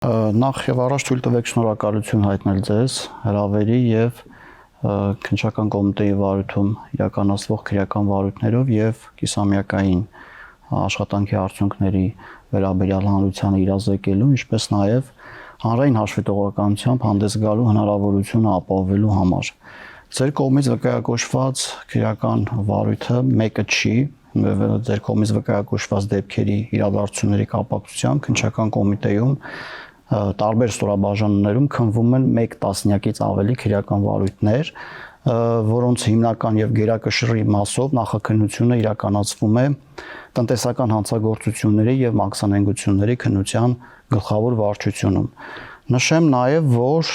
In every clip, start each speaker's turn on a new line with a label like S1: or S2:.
S1: Նախ եւ առաջ թույլ տվեք շնորհակալություն հայտնել ձեզ հրավերի եւ քննչական կոմիտեի վարույթում իրականացվող քրեական վարույթներով եւ կիսամյակային աշխատանքի արդյունքների վերաբերյալ հանրությանը իրազեկելու, ինչպես նաեւ հանրային հաշվետվողականությամբ հանդես գալու հնարավորությունը ապահովելու համար։ Ձեր կողմից վկայակոչված քրեական վարույթը մեկը չի, ձեր կողմից վկայակոչված դեպքերի իրադարձությունների կապակցությամբ քննչական կոմիտեում տարբեր ստորաբաժանումներում քննվում են 1 տասնյակից ավելի քրեական վարույթներ, որոնց հիմնական եւ գերակշռի մասով նախաքննությունը իրականացվում է տնտեսական հանցագործությունների եւ մաքսանենգությունների քննության գլխավոր վարչությունում։ Նշեմ նաեւ, որ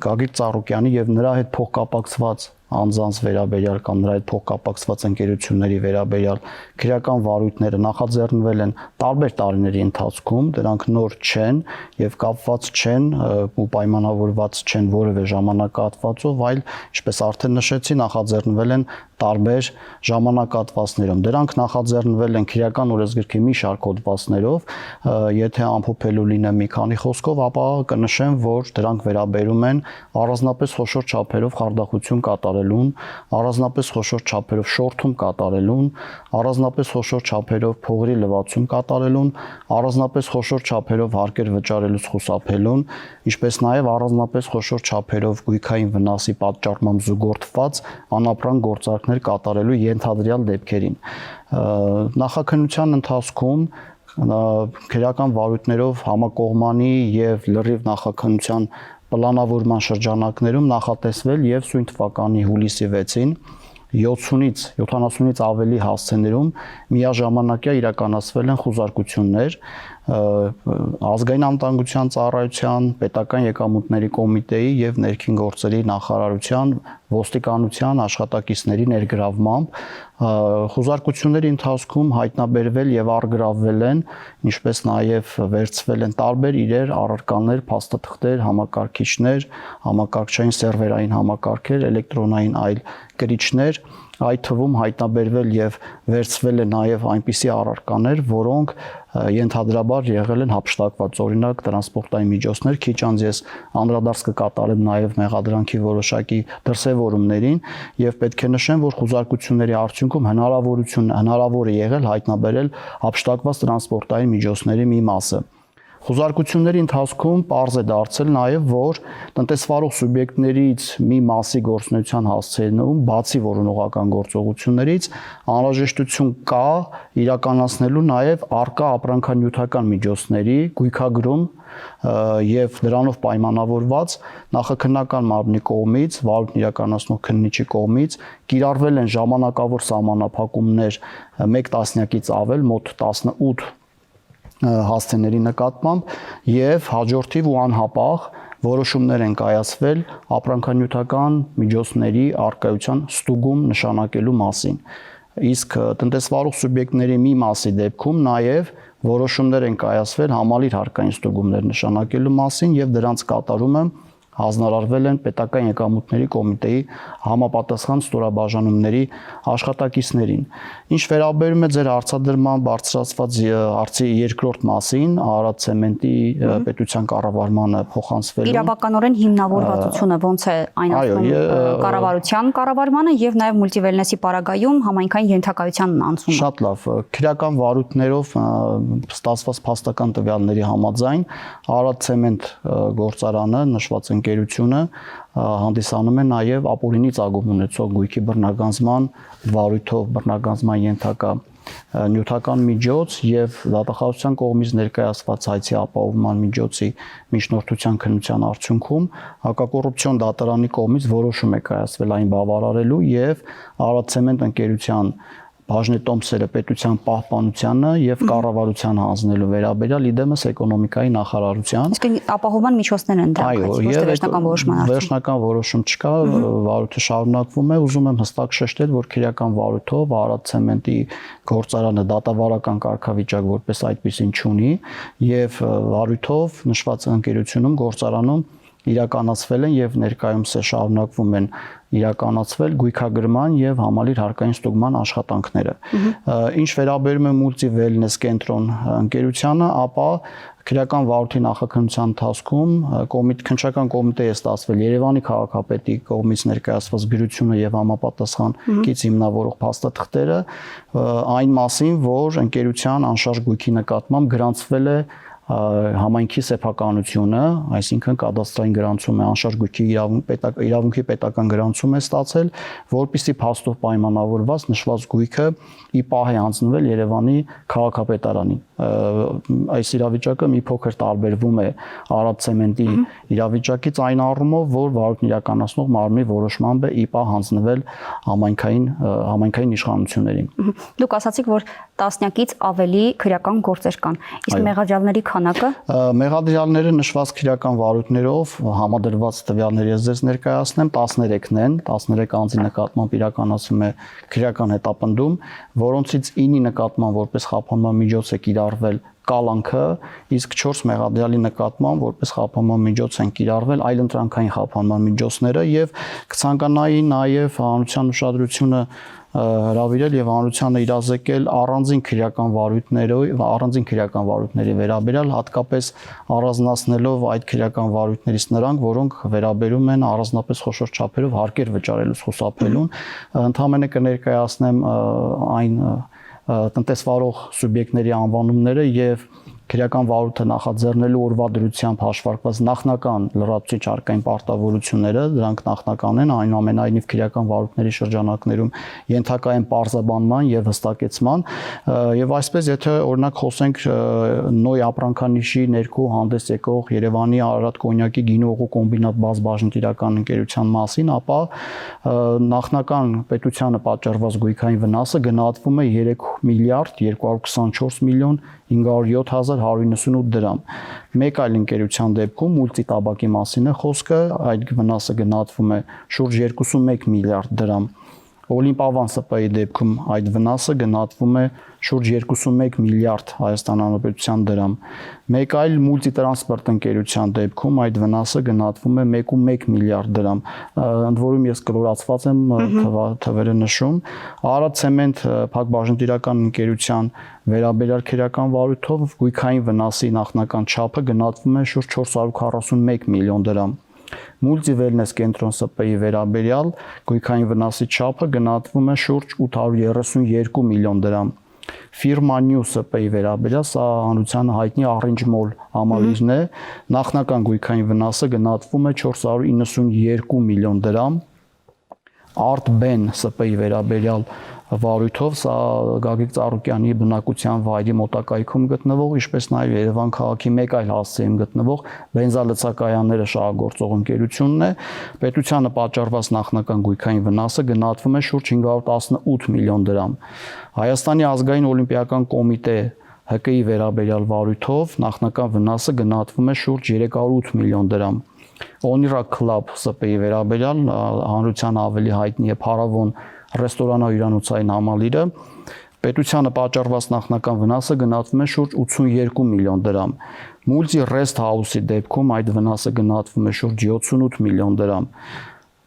S1: Գագիկ Ծառուկյանի եւ նրա հետ փոխկապակցված անձանց վերաբերյալ կամ նրա հետ փոխկապակցված ընկերությունների վերաբերյալ քրեական վարույթները նախաձեռնվել են տարբեր տարիների ընթացքում, դրանք նոր չեն եւ կապված չեն ու պայմանավորված չեն որևէ ժամանակահատվածով, այլ ինչպես արդեն նշեցի, նախաձեռնվել են տարբեր ժամանակահատվածներում։ Դրանք նախաձեռնվել են քրեական օրենսգրքի մի շարք հոդվածներով, եթե ամփոփելու լինեմ մի քանի խոսքով, ապա կնշեմ, որ դրանք վերաբերում են առանձնապես խոշոր չափերով խարդախություն կատարելուն, առանձնապես խոշոր չափերով շորթում կատարելուն, առանձնապես խոշոր չափերով փողերի լվացում կատարելուն, առանձնապես խոշոր չափերով հարկեր վճարելուց խուսափելուն, ինչպես նաև առանձնապես խոշոր չափերով գույքային վնասի պատճառմամբ զուգորդված անապրանք գործարքներ կատարելու ենթադրյալ դեպքերին։ Նախաքննության ընթացքում քրեական վարույթներով համակողմանի եւ լրիվ նախաքննության պլանավորման շրջանակներում նախատեսվել եւ սույն թվականի հուլիսի 6-ին 70-ից ավելի հասցեներում միաժամանակյա իրականացվել են խուզարկություններ ազգային անվտանգության ծառայության, պետական եկամուտների կոմիտեի եւ ներքին գործերի նախարարության, ոստիկանության աշխատակիցների ներգրավմամբ խուզարկությունների ընթացքում հայտնաբերվել եւ առգրավվել են, ինչպես նաեւ վերցվել են տարբեր իրեր, առարկաներ, փաստաթղթեր, համակարգիչներ, համակարգչային սերվերային համակարգեր, էլեկտրոնային այլ կրիչներ, այդ թվում հայտնաբերվել եւ վերցվել են նաեւ այնպիսի առարկաներ, որոնք ենթադրաբար եղել են հափշտակված, օրինակ տրանսպորտային միջոցներ, քիչ անց ես անդրադարձ կկատարեմ նաեւ մեղադրանքի որոշակի դրսևորումներին եւ պետք է նշեմ, որ խուզարկությունների արդյունքում հնարավոր է եղել հայտնաբերել հափշտակված տրանսպորտային միջոցների մի մասը։ Խուզարկությունների ընթացքում պարզ է դարձել նաև, որ տնտեսվարող սուբյեկտներից մի մասի գործունեության հասցենում, բացի որոնողական գործողություններից, անհրաժեշտություն կա իրականացնելու նաև առկա ապրանքանյութական միջոցների գույքագրում եւ դրանով պայմանավորված նախաքննական մարմնի կողմից, վարույթն իրականացնող քննիչի կողմից կիրառվել են ժամանակավոր սահմանափակումներ 1 տասնյակից ավել, մոտ 18 հասցեների նկատմամբ եւ հաջորդիվ ու անհապաղ որոշումներ են կայացվել ապրանքանյութական միջոցների առկայության ստուգում նշանակելու մասին։ Իսկ տնտեսվարող սուբյեկտների մի մասի դեպքում նաեւ որոշումներ են կայացվել համալիր հարկային ստուգումներ նշանակելու մասին եւ դրանց կատարումը հանձնարարվել են պետական եկամուտների կոմիտեի համապատասխան ստորաբաժանումների աշխատակիցներին։ Ինչ վերաբերում է ձեր հարցադրման բարձրացված հարցի երկրորդ մասին, Արարատ ցեմենտի պետության կառավարմանը փոխանցվելու
S2: իրավականորեն հիմնավորվածությունը ոնց է այն ասում կառավարության կառավարմանը եւ նաեւ մուլտիվելնեսի պարագայում համայնքային ենթակայությանն անցումը։
S1: Շատ լավ, քրեական վարույթներով ստացված փաստական տվյալների համաձայն Արարատ ցեմենտ գործարանը նշված ընկերությունը հանդիսանում է նաև ապօրինի ծագում ունեցող գույքի բռնագանձման վարույթով բռնագանձման ենթակա նյութական միջոց եւ դատախազության կողմից ներկայացված հայցի ապահովման միջոցի միջնորդության քննության արդյունքում հակակոռուպցիոն դատարանի կողմից որոշում է կայացվել այն բավարարելու եւ Արարատ ցեմենտ ընկերության բաժնետոմսերը պետության պահպանությանը եւ կառավարության հանձնելու վերաբերյալ իդեմս էկոնոմիկայի նախարարության։
S2: Իսկ ապահովման միջոցներ են դրանք, ոչ թե վերջնական որոշման արդյունք։
S1: Վերջնական որոշում չկա, վարույթը շարունակվում է, ուզում եմ հստակ շեշտել, որ քրեական վարույթով Արարատ ցեմենտի գործարանը դատավարական կարգավիճակ որպես այդպեսին չունի եւ վարույթով նշված ընկերությունում գործարանում իրականացվել են եւ ներկայումս շարունակվում են իրականացվել գույքագրման եւ համալիր հարկային ստուգման աշխատանքները։ Ինչ վերաբերում է Multi Wellness կենտրոն ընկերությանը, ապա քրեական վարույթի նախաքննության ընթացքում քննչական կոմիտեի է ստացվել Երևանի քաղաքապետի կողմից ներկայացված գրությունը եւ համապատասխան կից հիմնավորող փաստաթղթերը այն մասին, որ ընկերության անշարժ գույքի նկատմամբ գրանցվել է համայնքի սեփականությունը, այսինքն կադաստրային գրանցում է անշարժ գույքի իրավունքի պետական գրանցում է ստացել, որպեսզի փաստով պայմանավորված նշված գույքը ի պահ է հանձնվել Երևանի քաղաքապետարանին։ Այս իրավիճակը մի փոքր տարբերվում է Արաբ ցեմենտի իրավիճակից այն առումով, որ վարույթն իրականացնող մարմնի որոշմամբ է ի պահ հանձնվել համայնքային իշխանություններին։
S2: Դուք ասացիք, որ տասնյակից ավելի քրեական գործեր կան։ Իսկ մեղադրյալների քանակը։
S1: Մեղադրյալները նշված քրեական վարույթներով համադրված տվյալներ ես ձեզ ներկայացնեմ 13-ն են, 13 անձի նկատմամբ իրականացում է քրեական հետապնդում, որոնցից 9-ի նկատմամբ որպես խափանման միջոց է կիրառվել կալանքը, իսկ 4 մեղադրյալի նկատմամբ որպես խափանման միջոց են կիրառվել այլընտրանքային խափանման միջոցները եւ կցանկանայի նաեւ հանրության ուշադրությունը հրավիրել եւ հանրությանը իրազեկել առանձին քրեական վարույթների վերաբերյալ հատկապես առանձնացնելով այդ քրեական վարույթներից նրանք, որոնք վերաբերում են առանձնապես խոշոր չափերով հարկեր վճարելուց խուսափելուն, ընդհանրապես կներկայացնեմ այն տնտեսվարող սուբյեկտների անվանումները եւ քրեական վարույթը նախաձեռնելու օրվա դրությամբ հաշվարկված նախնական լրացուցիչ հարկային պարտավորությունները, դրանք նախնական են, այնուամենայնիվ քրեական վարույթների շրջանակներում ենթակա են պարզաբանման եւ հստակեցման եւ այսպես եթե օրինակ խոսենք նոյ ապրանքանիշի ներքո հանդես եկող Երևանի Արարատ կոնյակի գինուղու կոմբինատ բազմաբաժնետիրական ընկերության մասին, ապա նախնական պետությանը պատճառված գույքային վնասը գնահատվում է 3 միլիարդ 224 միլիոն 507,198 դրամ։ Մեկ այլ ընկերության դեպքում մուլտի տաբակի մասին է խոսքը, այդ վնասը գնահատվում է շուրջ 21 միլիարդ դրամ։ Օլիմպ Ավանս ՍՊ-ի դեպքում այդ վնասը գնահատվում է շուրջ 21 միլիարդ Հայաստան Հանրապետության դրամ։ Մեկ այլ մուլտի տրանսպորտ ընկերության դեպքում այդ վնասը գնահատվում է 1.1 միլիարդ դրամ։ Ընդ որում ես կլորացված եմ թվերը նշում։ Արադ ցեմենտ փակbaşıնտիրական ընկերության վերաբերյալ քրեական վարույթով գույքային վնասի նախնական չափը գնահատվում է շուրջ 441 միլիոն դրամ։ Multi Wellness կենտրոն ՍՊ-ի վերաբերյալ գույքային վնասի չափը գնահատվում է շուրջ 832 միլիոն դրամ։ Firma New ՍՊ-ի վերաբերյալ սա հանրությանը հայտնի Orange Mall համալիրն է, նախնական գույքային վնասը գնահատվում է 492 միլիոն դրամ։ Art Ben ՍՊ-ի վերաբերյալ վարույթով սա Գագիկ Ծառուկյանի բնակության վայրի մոտակայքում գտնվող, ինչպես նաև Երևան քաղաքի մեկ այլ հասցեում գտնվող բենզալցակայանները շահագործող ընկերությունն է։ Պետությանը պատճառված նախնական գույքային վնասը գնահատվում է շուրջ 518 միլիոն դրամ։ Հայաստանի ազգային օլիմպիական կոմիտե ՀԿ-ի վերաբերյալ վարույթով նախնական վնասը գնահատվում է շուրջ 308 միլիոն դրամ։ Onira Club ՍՊ-ի վերաբերյալ հանրության ավելի հայտնի է Փարավոն ռեստորանահյուրանոցային համալիրը, պետությանը պատճառված նախնական վնասը գնահատվում է շուրջ 82 միլիոն դրամ։ Multi Rest House-ի դեպքում այդ վնասը գնահատվում է շուրջ 78 միլիոն դրամ։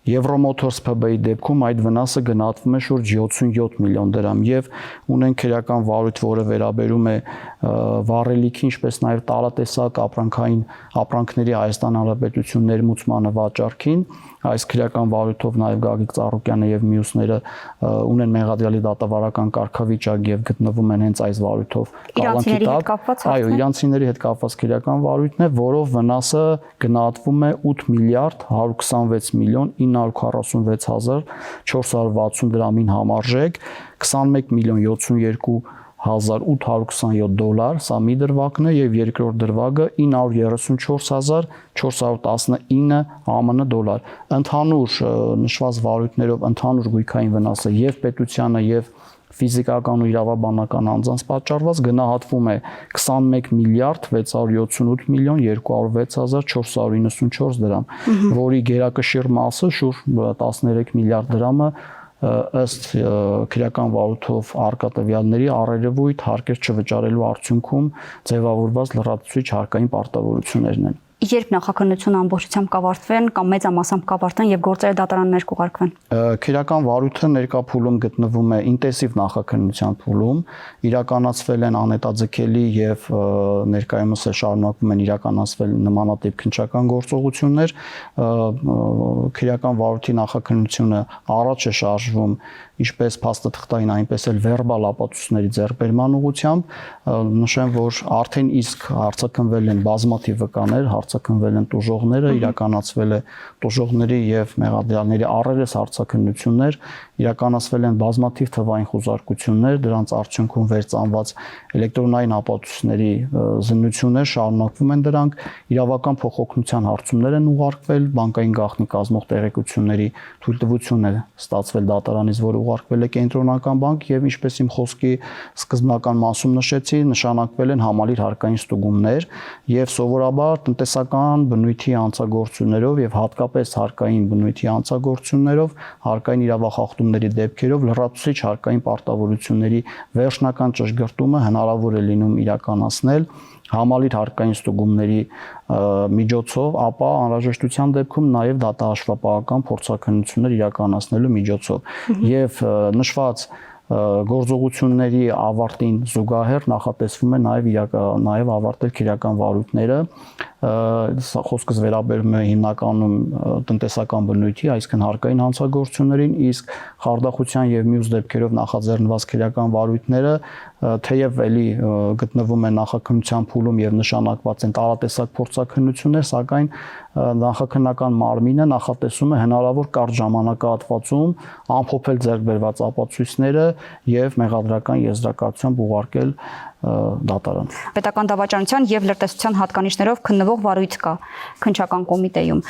S1: Euromotors ՓԲ-ի դեպքում այդ վնասը գնահատվում է շուրջ 77 միլիոն դրամ եւ ունեն քրեական վարույթ, որը վերաբերում է վառելիքի, ինչպես նաեւ տարատեսակ ապրանքների Հայաստան Հանրապետություն ներմուծմանը վաճառքին։ Այս քրեական վարույթով նաեւ Գագիկ Ծառուկյանը եւ մյուսները ունեն մեղադրյալի դատավարական կարգավիճակ եւ գտնվում են հենց այս վարույթով կալանքի տակ։ Այո, իրանցիների հետ կապված քրեական վարույթն է, որով վնասը գնահատվում է 8 միլիարդ 126 միլիոն 946,460 դրամին համարժեք, 21 միլիոն 72,827 դոլար, սա մի դրվագն է եւ երկրորդ դրվագը 934,419 ԱՄՆ դոլար։ Ընդհանուր նշված վարույթներով ընդհանուր գույքային վնասը եւ պետությանը եւ ֆիզիկական ու իրավաբանական անձանց պատճառված գնահատվում է 21 միլիարդ 678 միլիոն 206,494 դրամ, որի գերակշիռ մասը շուրջ 13 միլիարդ դրամը ըստ քրեական վարույթով արկա տվյալների առերևույթ հարկեր չվճարելու արդյունքում ձևավորված լրացուցիչ հարկային պարտավորություններն են։
S2: Երբ նախաքննությունը ամբողջությամբ կավարտվեն կամ մեծամասամբ կավարտվեն եւ գործերը դատարաններ կուղարկվեն։
S1: Քրեական վարույթը ներկա փուլում գտնվում է ինտենսիվ նախաքննության փուլում, իրականացվել են անհետաձգելի եւ ներկայումս շարունակվում են իրականացվել նմանատիպ քննչական գործողություններ։ Քրեական վարույթի նախաքննությունը առաջ է շարժվում ինչպես փաստաթղթային, այնպես էլ վերբալ ապացույցների ձեռքբերման ուղղությամբ։ Նշեմ, որ արդեն իսկ հարցաքննվել են բազմաթիվ վկաներ, հարցաքննվել են տուժողները, իրականացվել է տուժողների եւ մեղադրյալների առերես հարցաքննություններ, իրականացվել են բազմաթիվ թվային խոզարկություններ, դրանց արդյունքում վերծանված էլեկտրոնային ապացույցների զննություններ շարունակվում են դրանք, իրավական փոխօգնության հարցումներ են ուղարկվել, բանկային գաղտնի կազմող տեղեկությունների թույլտվություն է ստացվել դատարանից, որ ուղարկվել է կենտրոնական բանկ եւ ինչպես իմ խոսքի սկզբնական մասում նշեցի, նշանակվել են համալիր հարկային ստուգումներ եւ սովորաբար տնտեսական բնույթի հանցագործություններով եւ հատկապես հարկային բնույթի հանցագործություններով, հարկային իրավախախտումների դեպքերով լրացուցիչ հարկային պարտավորությունների վերջնական ճշգրտումը հնարավոր է լինում իրականացնել համալիր հարկային ստուգումների միջոցով, ապա անհրաժեշտության դեպքում նաև դատահաշվապահական փորձաքննություններ իրականացնելու միջոցով եւ նշված գործողությունների ավարտին զուգահեռ նախատեսվում է նաև ավարտել քրեական վարույթները, խոսքս վերաբերում է հիմնականում տնտեսական բնույթի, այսինքն հարկային հանցագործություններին, իսկ խարդախության եւ մյուս դեպքերով նախաձեռնված քրեական վարույթները թեև էլի գտնվում են նախաքննության փուլում եւ նշանակված են տարատեսակ փորձաքննություններ, սակայն նախաքննական մարմինը նախատեսում է հնարավոր կարճ ժամանակահատվածում ամփոփել ձեռքբերված ապացույցները եւ մեղադրական եզրակացությամբ ուղարկել դատարան։
S2: Պետական դավաճանության եւ լրտեսության հատկանիշներով քննվող վարույթ կա քննչական կոմիտեում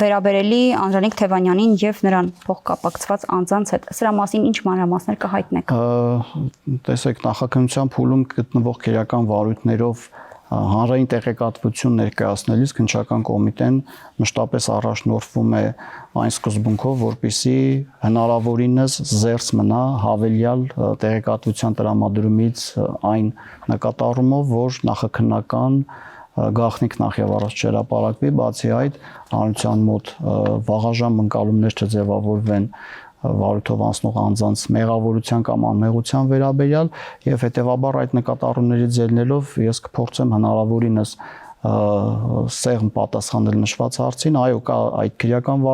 S2: վերաբերելի Անժելիկ Թևանյանին եւ նրան փոխկապակցված անձանց հետ։ Սրա մասին ինչ մանրամասներ կհայտնեք։
S1: Տեսեք, նախաքննության փուլում գտնվող քրեական վարույթներով հանրային տեղեկատվություն ներկայացնելիս քննչական կոմիտեն մշտապես առաջնորդվում է այն սկզբունքով, որպեսզի հնարավորինս զերծ մնա հավելյալ տեղեկատվության տրամադրումից այն նկատառումով, որ նախաքննական գաղտնիք նախ եւ առաջ չհրապարակվի, բացի այդ հանրության մոտ վաղաժամ ընկալումներ չձևավորվեն վարույթով անցնող անձանց մեղավորության կամ անմեղության վերաբերյալ եւ հետեւաբար այդ նկատառումներից ելնելով ես կփորձեմ հնարավորինս սեղմ պատասխանել նշված հարցին։ Այո, կա այդ քրեական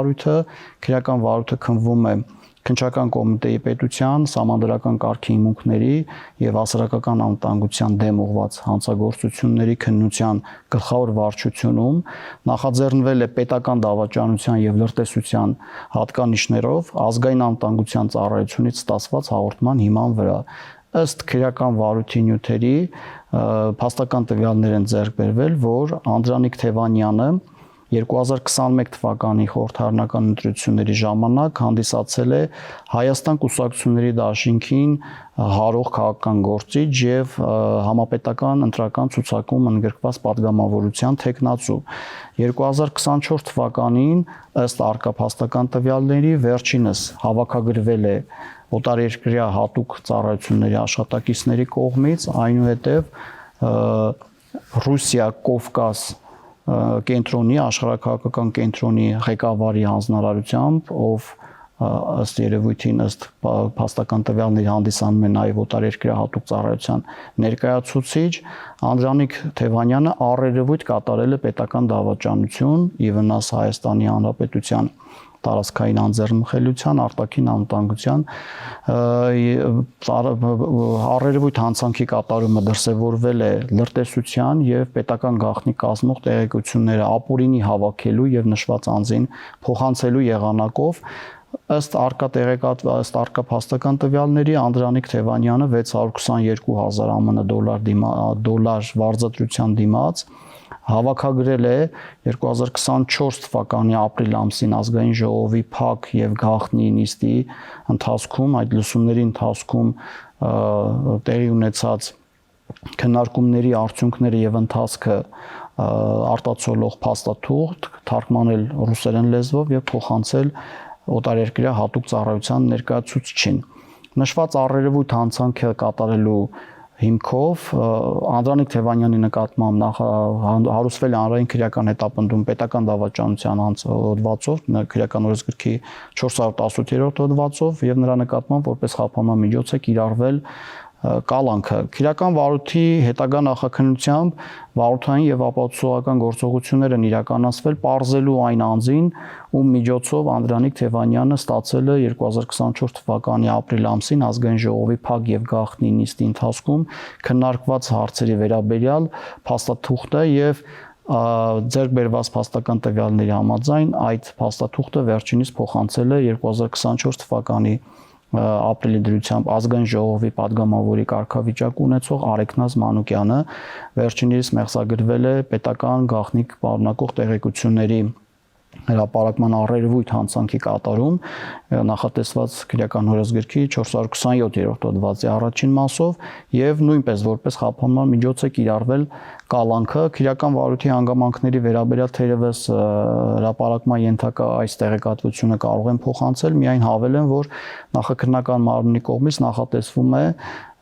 S1: վարույթը քննվում է քննչական կոմիտեի պետության, սահմանադրական կարգի հիմունքների եւ հասարակական անվտանգության դեմ ուղղված հանցագործությունների քննության գլխավոր վարչությունում, նախաձեռնվել է պետական դավաճանության եւ լրտեսության հատկանիշներով ազգային անվտանգության ծառայությունից ստացված հաղորդման հիման վրա։ Ըստ քրեական վարույթի նյութերի փաստական տվյալներ են ձեռք բերվել, որ Անդրանիկ Թևանյանը 2021 թվականի խորհրդարանական ընտրությունների ժամանակ հանդիսացել է Հայաստան կուսակցությունների դաշինքին հարող քաղաքական գործիչ եւ համապետական ընտրական ցուցակում ընդգրկված падգամավորության թեկնածու։ 2024 թվականին ըստ արկա փաստական տվյալների վերջինս հավաքագրվել է օտարերկրյա հատուկ ծառայությունների աշխատակիցների կողմից, այնուհետև Ռուսիա Կովկաս կենտրոնի աշխարհաքաղաքական կենտրոնի ղեկավարի հանձնարարությամբ, ով ըստ երևույթին ըստ փաստական տվյալների հանդիսանում է նաև օտարերկրյա հատուկ ծառայության ներկայացուցիչ, Անդրանիկ Թևանյանը առերևույթ կատարել է պետական դավաճանություն ի վնաս Հայաստանի Հանրապետության տարածքային անձեռնմխելիության, արտաքին անվտանգության առերևույթ հանցանքի կատարումը դրսևորվել է լրտեսության եւ պետական գաղտնի կազմող տեղեկությունները ապօրինի հավաքելու եւ նշված անձին փոխանցելու եղանակով ըստ արկա փաստական տվյալների Անդրանիկ Թևանյանը 622,000 դոլար վարձատրության դիմաց հավաքագրել է 2024 թվականի ապրիլ ամսին ազգային ժողովի փակ եւ գաղտնի նիստի ընթացքում, այդ լսումների ընթացքում տեղի ունեցած քննարկումների արդյունքները եւ ընթացքը արտացոլող փաստաթուղթ թարգմանել ռուսերեն լեզվով եւ փոխանցել օտարերկրյա հատուկ ծառայության ներկայացուցչին։ Նշված առերևույթ հանցանքը կատարելու հիմքով Անդրանիկ Թևանյանի նկատմամբ հարուցվել է հանրային քրեական հետապնդում պետական դավաճանության հոդվածով, քրեական օրենսգրքի 418-րդ հոդվածով եւ նրա նկատմամբ որպես խափանման միջոց է կիրառվել կալանքը։ Քրեական վարույթի հետագա նախաքննությամբ վարորդային եւ ապացուցողական գործողություններ են իրականացվել պարզելու այն անձին, ում միջոցով Անդրանիկ Թևանյանը ստացել է 2024 թվականի ապրիլ ամսին ազգային ժողովի փակ եւ գաղտնի նիստի ընթացքում քննարկված հարցերի վերաբերյալ փաստաթուղթը եւ ձեռք բերված փաստական տվյալների համաձայն այդ փաստաթուղթը վերջինիս փոխանցել է 2024 թվականի ապրիլի դրությամբ ազգային ժողովի падգամավորի կարգավիճակ ունեցող Արեգնազ Մանուկյանը վերջինիս մեղսագրվել է պետական գաղտնիք պարունակող տեղեկությունների հրապարակման առերևույթ հանցանքի կատարում նախատեսված քրեական օրենսգրքի 427-րդ հոդվածի առաջին մասով եւ նույնպես որպես խափանման միջոց է կիրառվել կալանքը քրեական վարույթի հանգամանքների վերաբերյալ թերևս հրապարակման ենթակա այս տեղեկատվությունը կարող են փոխանցել միայն հավելեմ որ նախաքննական մարմնի կողմից նախատեսվում է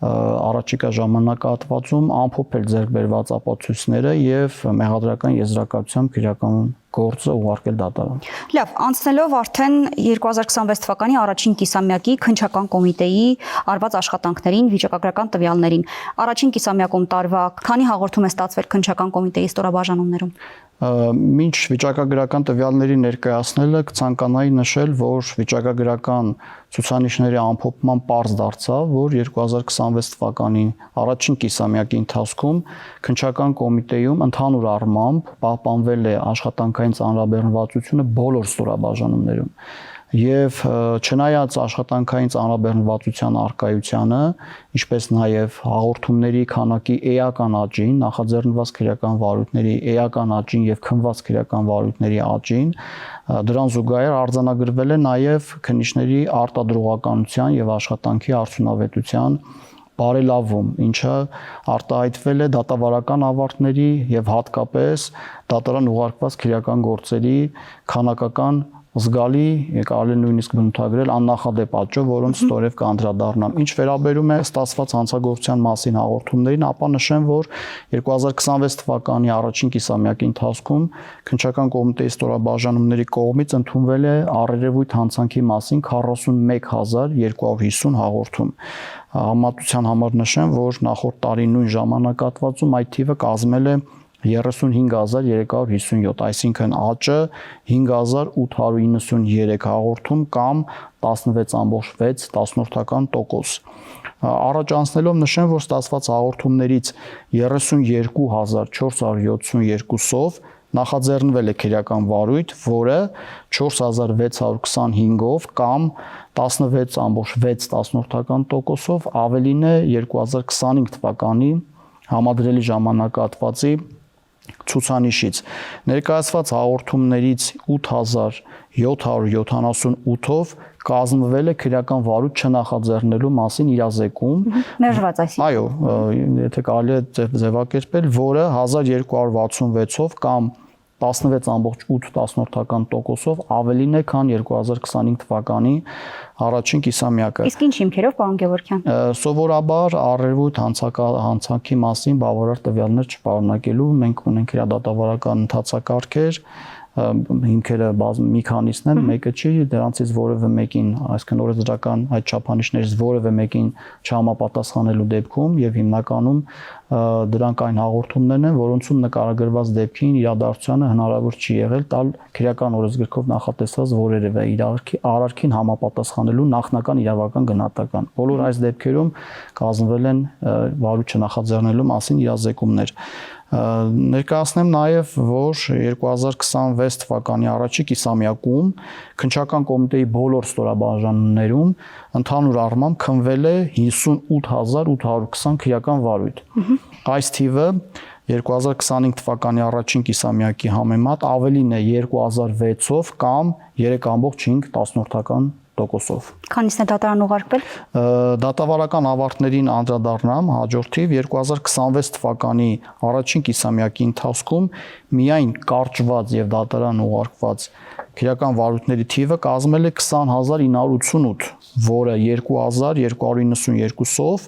S1: առաջիկա ժամանակահատվածում ամփոփել ձեռք բերված ապացույցները եւ մեղադրական եզրակացությամբ քրեական գործը ուղարկել դատարան։
S2: Լավ, անցնելով արդեն 2026 թվականի առաջին կիսամյակի քննչական կոմիտեի արված աշխատանքներին, վիճակագրական տվյալներին։ Առաջին կիսամյակում տարվա քանի հաղորդում է ստացվել քննչական կոմիտեի ստորաբաժանումներում։
S1: Մինչ վիճակագրական տվյալների ներկայացնելը կցանկանայի նշել, որ վիճակագրական ցուցանիշների ամփոփման պարզ դարձավ, որ 2026 թվականի առաջին կիսամյակի ընթացքում քննչական կոմիտեում ընդհանուր առմամբ պահպանվել է աշխատանքային ծանրաբեռնվածությունը բոլոր ստորաբաժանումներում։ Եվ չնայած աշխատանքային ծանրաբեռնվածության արկայությանը, ինչպես նաև հաղորդումների քանակի էական աճին, նախաձեռնված քրեական վարույթների էական աճին եւ քննված քրեական վարույթների աճին, դրան զուգահեռ արձանագրվել է նաև քննիչների արտադրողականության եւ աշխատանքի արդյունավետության բարելավում, ինչը արտահայտվել է դատավարական ավարտների եւ հատկապես դատարան ուղարկված քրեական գործերի քանակական զգալի, կարելի նույնիսկ բնութագրել աննախադեպ աճով, որոնց ստորև կանդրադառնամ։ Ինչ վերաբերում է ստացված հանցագործության մասին հաղորդումներին, ապա նշեմ, որ 2026 թվականի առաջին կիսամյակի ընթացքում քննչական կոմիտեի ստորաբաժանումների կողմից ընդունվել է առերևույթ հանցանքի մասին 41250 հաղորդում։ Համատության համար նշեմ, որ նախորդ տարի նույն ժամանակահատվածում այդ թիվը կազմել է 35357, այսինքն աճը 5893 հաղորդում կամ 16.6%։ Առաջ անցնելով նշեմ, որ ստացված հաղորդումներից 32472-ով նախաձեռնվել է քրեական վարույթ, որը 4625-ով կամ 16.6%-ով ավելին է 2025 թվականի համադրելի ժամանակահատվածի ցուցանիշից ներկայացված հաղորդումներից 8778-ով կազմվել է քրեական վարույթ չնախաձեռնելու մասին իրազեկում։
S2: Մերժված այսինքն։
S1: Այո, եթե կարելի է ձևակերպել, որը 1266-ով կամ 16.8%-ով ավելին է, քան 2025 թվականի առաջին կիսամյակը։
S2: Իսկ ինչ հիմքերով, պարոն Գևորգյան։
S1: Սովորաբար առերևույթ հանցանքի մասին բավարար տվյալներ չպարունակելու մենք ունենք իրադատավարական ընթացակարգեր, հիմքերը մի քանիսն են, մեկը չի, դրանցից որևէ մեկին, այսինքն օրենսդրական այդ չափանիշներից որևէ մեկին չհամապատասխանելու դեպքում եւ հիմնականում դրանք այն հաղորդումներն են, որոնցում նկարագրված դեպքին իրադարձությանը հնարավոր չի եղել տալ քրեական օրենսգրքով նախատեսված որևէ արարքին համապատասխանելու նախնական իրավական գնահատական։ Բոլոր այս դեպքերում կազմվել են վարույթ չնախաձեռնելու մասին իրազեկումներ։ Ներկայացնեմ նաև, որ 2026 թվականի առաջի կիսամյակում քննչական կոմիտեի բոլոր ստորաբաժանումներում ընդհանուր առմամբ քննվել է 58820 քրեական վարույթ։ Այս թիվը 2025 թվականի առաջին կիսամյակի համեմատ ավելին է 2006-ով կամ 3.5%-ով։
S2: Քանիսն է դատարան ուղարկվել։
S1: Դատավարական ավարտներին անդրադառնամ, հաջորդիվ 2026 թվականի առաջին կիսամյակի ընթացքում միայն կարճված եւ դատարան ուղարկված քրեական վարույթների թիվը կազմել է 20988, որը 2292-ով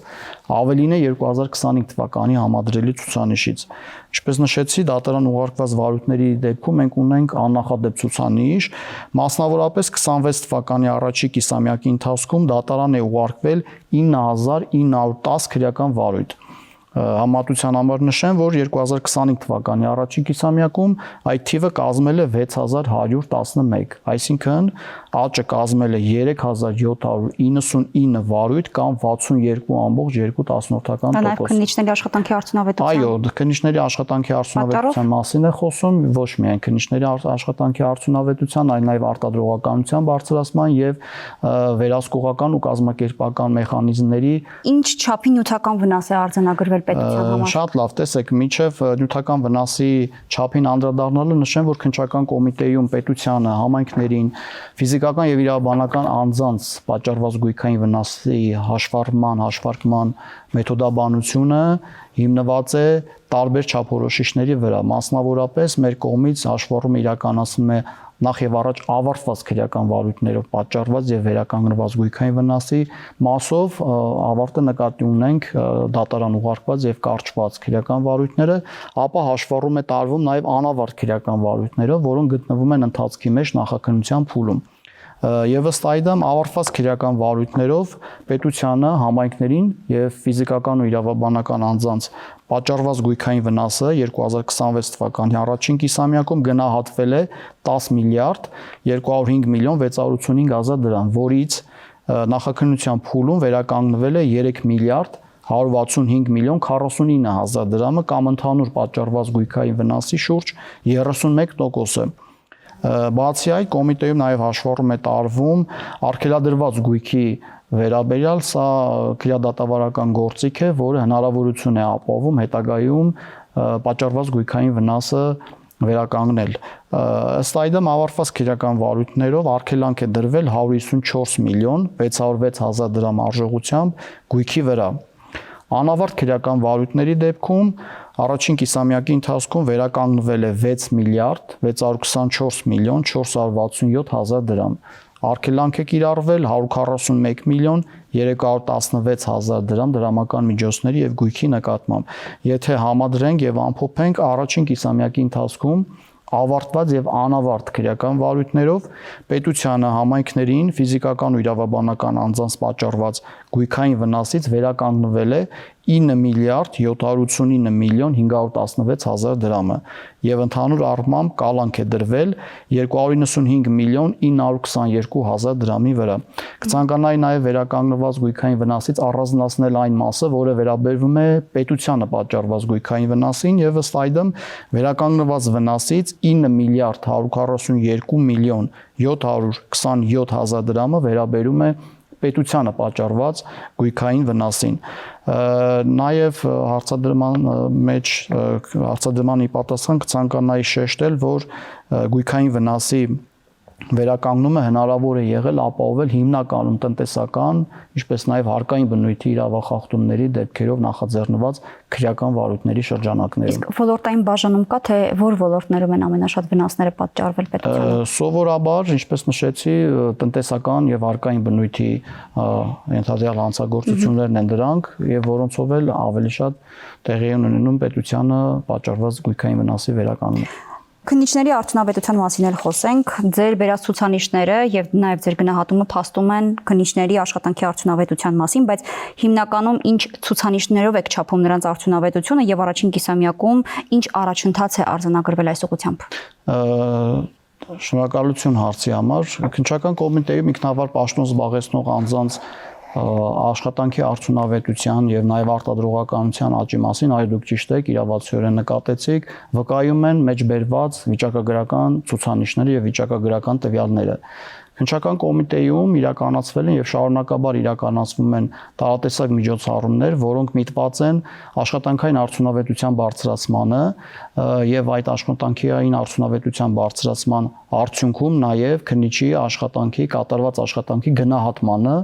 S1: ավելին է 2025 թվականի համադրելի ցուցանիշից։ Ինչպես նշեցի, դատարան ուղարկված վարույթների դեպքում մենք ունենք աննախադեպ ցուցանիշ, մասնավորապես 26 թվականի առաջի կիսամյակի ընթացքում դատարան է ուղարկվել 9910 քրեական վարույթ։ Համատության համար նշեմ, որ 2025 թվականի առաջին կիսամյակում այդ թիվը կազմել է 6111, այսինքն աճը կազմել է 3799 վարույթ կամ 62.2%։
S2: Դա նաև քննիչների աշխատանքի արդյունավետության։
S1: Այո, քննիչների աշխատանքի արդյունավետության մասին է խոսում, ոչ միայն քննիչների աշխատանքի արդյունավետության, այլ նաև արտադրողականության բարձրացման եւ վերահսկողական ու կազմակերպական մեխանիզմների։
S2: Ինչ չափի նյութական վնաս է արձանագրվել պետության համար։
S1: Շատ լավ, տեսեք, միջև նյութական վնասի չափին անդրադառնալը նշեմ, որ քննչական կոմիտեում պետությանը, համայնքներին, ֆիզիկական եւ իրավաբանական անձանց պատճառված գույքային վնասի հաշվարկման մեթոդաբանությունը հիմնված է տարբեր չափորոշիչների վրա։ Մասնավորապես մեր կողմից հաշվառումը իրականացվում է նախ եւ առաջ ավարտված քրեական վարույթներով պատճառված եւ վերականգնված գույքային վնասի մասով ավարտը նկատի ունենք դատարան ուղարկված եւ կարճված քրեական վարույթները, ապա հաշվառում է տարվում նաեւ անավարտ քրեական վարույթներով, որոնք գտնվում են ընթացքի մեջ նախաքննության փուլում։ Եվ ըստ այդմ ավարտված քրեական վարույթներով պետությանը, համայնքներին եւ ֆիզիկական ու իրավաբանական անձանց պատճառված գույքային վնասը 2026 թվականի առաջին կիսամյակում գնահատվել է 10 միլիարդ 205 միլիոն 685 հազար դրամ, որից նախաքննության փուլում վերականգնվել է 3 միլիարդ 165 միլիոն 49 հազար դրամը կամ ընդհանուր պատճառված գույքային վնասի շուրջ 31%-ը։ Բացի այդ, կոմիտեում նաև հաշվառում է տարվում արգելադրված գույքի վերաբերյալ, սա քրեադատավարական գործիք է, որը հնարավորություն է ապահովում հետագայում պատճառված գույքային վնասը վերականգնել։ Ըստ այդմ ավարտված քրեական վարույթներով արգելանք է դրվել 154 միլիոն 606 հազար դրամ արժողությամբ գույքի վրա։ Անավարտ քրեական վարույթների դեպքում առաջին կիսամյակի ընթացքում վերականգնվել է 6 միլիարդ 624 միլիոն 467 հազար դրամ։ Արգելանք է կիրառվել 141 միլիոն 316 հազար դրամ դրամական միջոցների եւ գույքի նկատմամբ։ Եթե համադրենք եւ ամփոփենք առաջին կիսամյակի ընթացքում ավարտված եւ անավարտ քրեական վարույթներով պետությանը, համայնքներին, ֆիզիկական ու իրավաբանական անձանց պատճառված գույքային վնասից վերականգնվել է 9 միլիարդ 789 միլիոն 516 հազար դրամը եւ ընդհանուր առմամբ կալանք է դրվել 295 միլիոն 922 հազար դրամի վրա։ Կցանկանայի նաեւ վերականգնված գույքային վնասից առանձնացնել այն մասը, որը վերաբերվում է պետությանը պատճառված գույքային վնասին եւ ըստ այդմ վերականգնված վնասից 9 միլիարդ 142 միլիոն 727 հազար դրամը վերաբերում է պետությանը պատճառված գույքային վնասին։ Նաև հարցադրմանի պատասխան կցանկանայի շեշտել, որ գույքային վնասի վերականգնումը հնարավոր է եղել ապահովել հիմնականում տնտեսական, ինչպես նաև հարկային բնույթի իրավախախտումների դեպքերով նախաձեռնված քրեական վարույթների շրջանակներում։
S2: Իսկ ոլորտային բաժանում կա, թե որ ոլորտներում են ամենաշատ վնասները պատճառվել պետությանը։
S1: Սովորաբար, ինչպես նշեցի, տնտեսական եւ հարկային բնույթի ենթադրյալ հանցագործություններն են դրանք, եւ որոնցով էլ ավելի շատ տեղի ունենում պետությանը պատճառված գույքային վնասի վերականգնումը։
S2: Քննիչների արդյունավետության մասին էլ խոսենք, ձեր բերած ցուցանիշները եւ նաեւ ձեր գնահատումը փաստում են քննիչների աշխատանքի արդյունավետության մասին, բայց հիմնականում ինչ ցուցանիշներով եք չափում նրանց արդյունավետությունը եւ առաջին կիսամյակում ինչ առաջընթաց է արձանագրվել այս ուղղությամբ։
S1: Շնորհակալություն հարցի համար։ Քննչական կոմիտեում ինքնավար պաշտոն զբաղեցնող անձանց աշխատանքի արդյունավետության եւ նաեւ արտադրողականության աճի մասին այլ դուք ճիշտ եք, իրավացիորեն նկատեցիք, վկայում են մեջբերված վիճակագրական ցուցանիշները եւ վիճակագրական տվյալները։ Քննչական կոմիտեում իրականացվել են եւ շարունակաբար իրականացվում են տարատեսակ միջոցառումներ, որոնք միտված են աշխատանքային արդյունավետության բարձրացմանը եւ այդ աշխատանքային արդյունավետության բարձրացման արդյունքում նաեւ քննիչի աշխատանքի կատարված աշխատանքի գնահատմանը,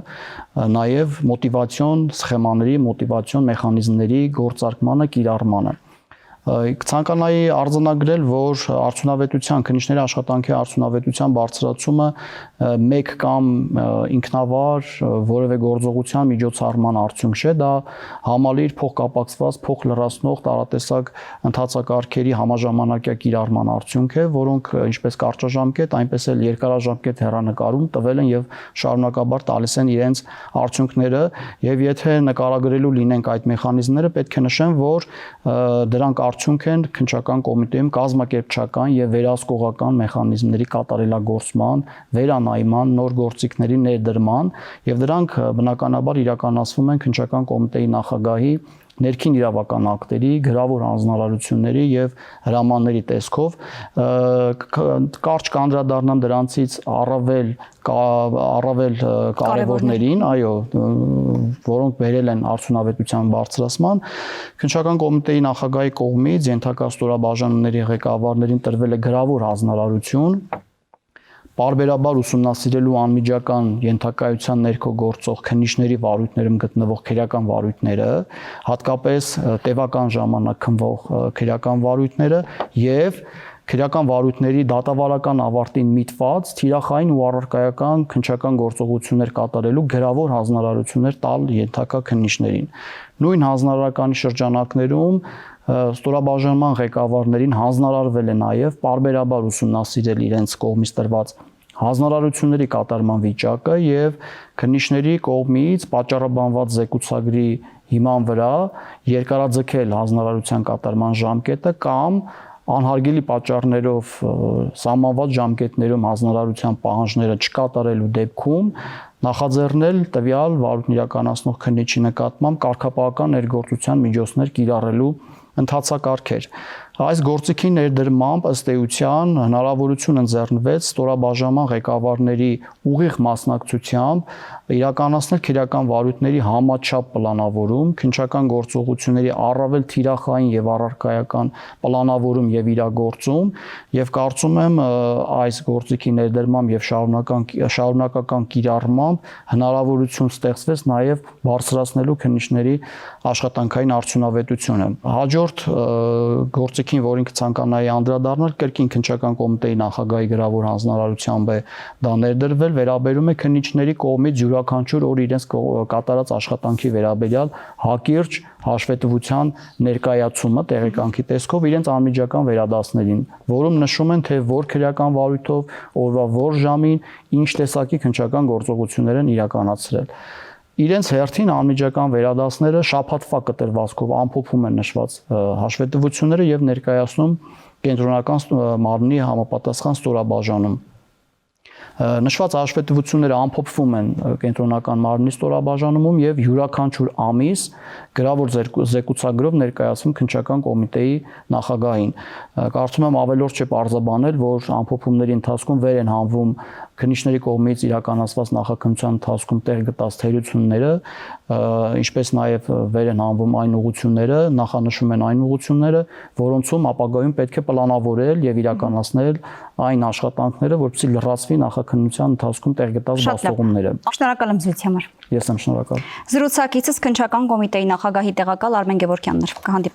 S1: նաեւ մոտիվացիոն սխեմաների, մոտիվացիոն մեխանիզմների գործարկմանը, կիրառմանը։ Կցանկանայի արձանագրել, որ արդյունավետության, քննիչների աշխատանքի արդյունավետության բարձրացումը մեկ կամ ինքնավար որևէ գործողության միջոցառման արդյունք չէ, դա համալիր փոխկապակցված, փոխլրացնող տարատեսակ ընթացակարգերի համաժամանակյա կիրառման արդյունք է, որոնք ինչպես կարճաժամկետ, այնպես էլ երկարաժամկետ հեռանկարում տվել են եւ շարունակաբար տալիս են իրենց արդյունքները, եւ եթե նկարագրելու լինենք այդ մեխանիզմները, պետք է նշեմ, որ դրանք արդյունք են քննչական կոմիտեում կազմակերպչական եւ վերահսկողական մեխանիզմների կատարելագործման, վերանայման, նոր գործիքների ներդրման եւ դրանք բնականաբար իրականացվում են քննչական կոմիտեի նախագահի ներքին իրավական ակտերի, գրավոր հանձնարարությունների եւ հրամանների տեսքով կարճ կանդրադառնամ դրանցից առավել կարևորներին, այո, որոնք բերել են արդյունավետության բարձրացման, քննչական կոմիտեի նախագահի կողմից ենթակա ստորաբաժանումների ղեկավարներին տրվել է գրավոր հանձնարարություն պարբերաբար ուսումնասիրելու անմիջական ենթակայության ներքո գործող քննիչների վարույթներում գտնվող քերական վարույթները, հատկապես տևական ժամանակ քննվող քերական վարույթները եւ քերական վարույթների դատավարական ավարտին միտված թիրախային ու առարկայական քննչական գործողություններ կատարելու գրավոր հանձնարարություններ տալ ենթակա քննիչներին։ Նույն հանձնարարականի շրջանակներում ստորաբաժանման ղեկավարներին հանձնարարվել է նաև պարբերաբար ուսումնասիրել իրենց կողմից տրված հանձնարարությունների կատարման վիճակը եւ քննիչների կողմից պատճառաբանված զեկուցագրի հիման վրա երկարաձգել հանձնարարության կատարման ժամկետը կամ անհարգելի պատճառներով սահմանված ժամկետներում հանձնարարության պահանջները չկատարելու դեպքում նախաձեռնել տվյալ վարույթն իրականացնող քննիչի նկատմամբ կարգապահական ներգործության միջոցներ կիրառելու ընթացակարգեր։ Այս գործիքի ներդրմամբ ըստ էության հնարավորություն ընձեռնվեց ստորաբաժանման ղեկավարների ուղիղ մասնակցությամբ իրականացնել քերական վարույթների համաչափ պլանավորում, քննչական գործողությունների առավել թիրախային եւ առարկայական պլանավորում եւ իրագործում եւ կարծում եմ այս գործիքի ներդրմամբ եւ շարունակական կիրառմամբ հնարավորություն ստեղծվեց նաեւ բարձրացնելու քննիչների աշխատանքային արդյունավետությունը։ Հաջորդ գործիքին, որին կցանկանայի անդրադառնալ, կրկին քննչական կոմիտեի նախագահի գրավոր հանձնարարությամբ է դա ներդրվել, վերաբերում է քննիչների կողմից յուրաքանչյուր օր իրենց կատարած աշխատանքի վերաբերյալ հակիրճ հաշվետվության ներկայացումը տեղեկանքի տեսքով իրենց անմիջական վերադասներին, որում նշում են, թե որ քրեական վարույթով, օրվա որ ժամին, ինչ տեսակի քննչական գործողություններ են իրականացրել։ Իրենց հերթին անմիջական վերադասները շաբաթվա կտրվածքով ամփոփում են նշված հաշվետվությունները եւ ներկայացնում կենտրոնական մարմնի համապատասխան ստորաբաժանում։ Նշված հաշվետվությունները ամփոփվում են կենտրոնական մարմնի ստորաբաժանումում եւ յուրաքանչյուր ամիս գրավոր զեկուցագրով ներկայացվում քննչական կոմիտեի նախագահին։ Կարծում եմ ավելորդ չէ պարզաբանել, որ ամփոփումների ընթացքում վեր են հանվում քննիչների կողմից իրականացված նախաքննության ընթացքում տեղ գտած թերությունները, ինչպես նաև վեր են հանվում այն ուղղությունները, նախանշում են այն ուղղությունները, որոնցում ապագայում պետք է պլանավորել եւ իրականացնել այն աշխատանքները, որպեսզի լրացվի նախաքննության ընթացքում տեղ գտած բացողումները։
S2: Շնորհակալ եմ զրույցի համար։
S1: Ես եմ շնորհակալ։
S2: Զրուցակիցս քննչական կոմիտեի նախագահի տեղակալ Արմեն Գևորգյանն էր։ Կհանդիպենք